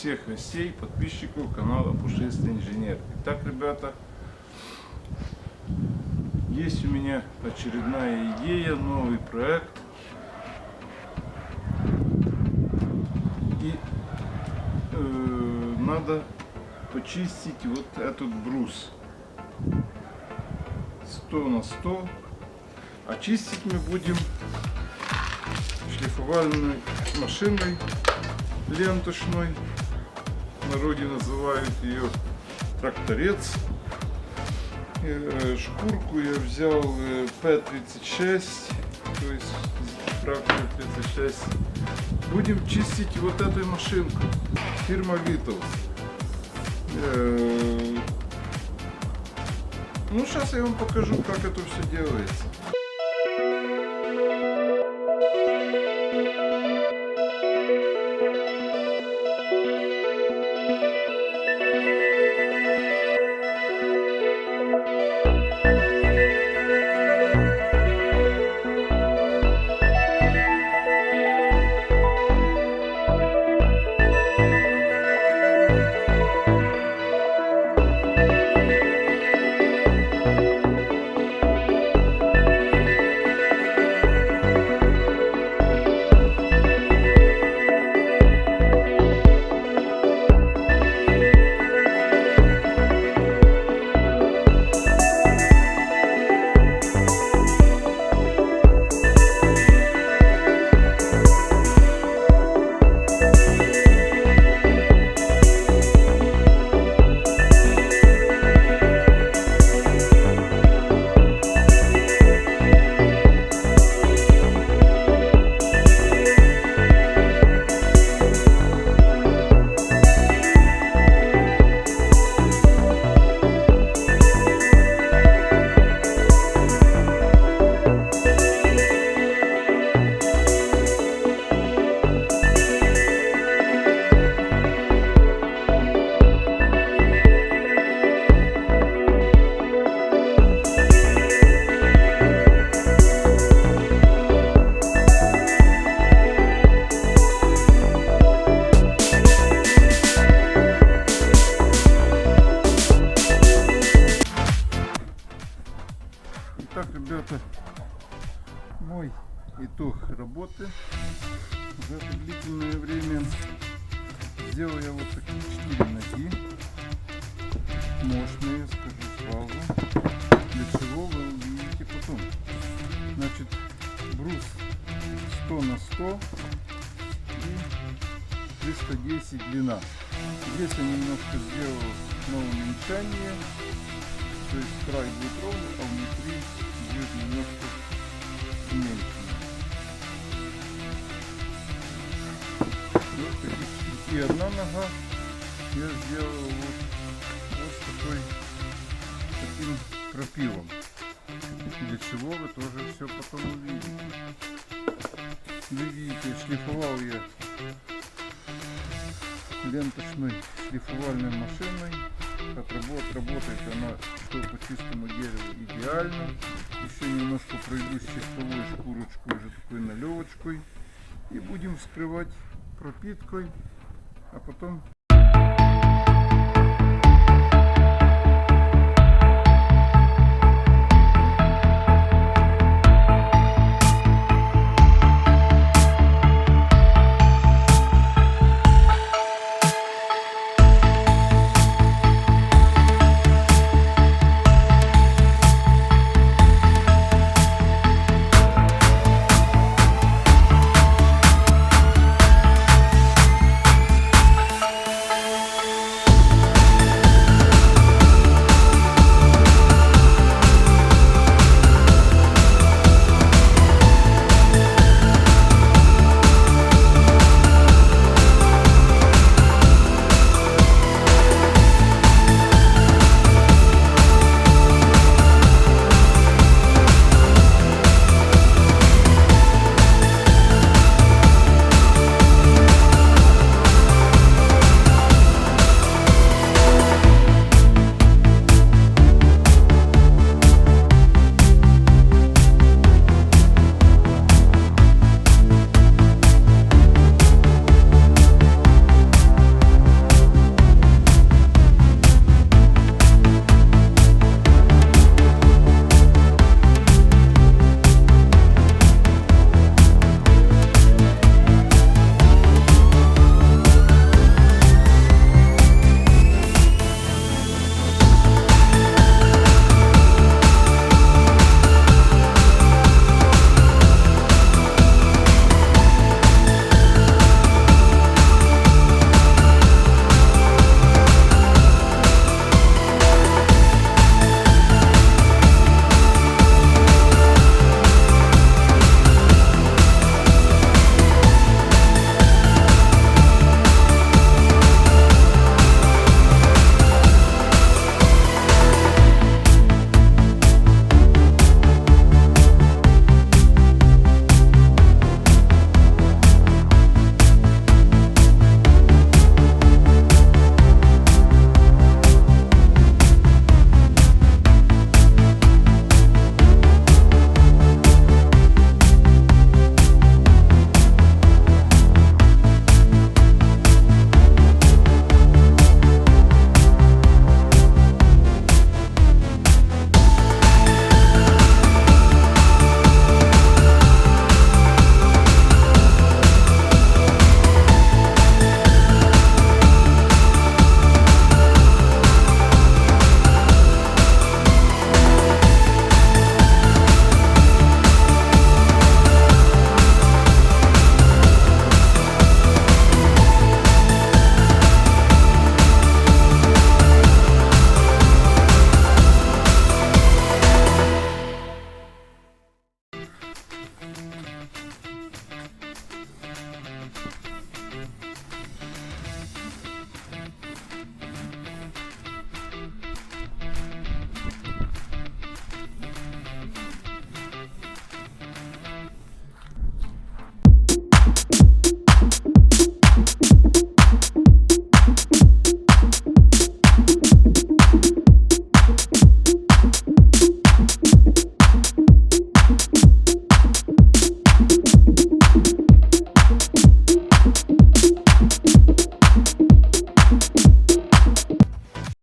всех гостей, подписчиков канала Пушистый инженер. Итак, ребята, есть у меня очередная идея, новый проект. И надо почистить вот этот брус 100 на 100. Очистить мы будем шлифовальной машиной ленточной. В народе называют ее тракторец. Шкурку я взял P36, то есть трактор 36. Будем чистить вот эту машинку. Фирма ЛІДКО. Ну, сейчас я вам покажу, как это все делается. Итак, ребята, мой итог работы за это длительное время. Сделал я вот такие 4 ноги, мощные, скажу сразу, для чего вы увидите потом. Значит, брус 100 на 100 и 310 длина. Здесь я немножко сделал на уменьшение, то есть край будет ровный, а внутри будет немножко уменьшено. Вот и одна нога я сделал вот таким пропилом. Для чего вы тоже все потом увидите. Вы видите, шлифовал я ленточной шлифовальной машиной. Работает она, что по чистому дереву, идеально. Еще немножко пройду чистовой шкурочкой, уже такой налевочкой. И будем вскрывать пропиткой, а потом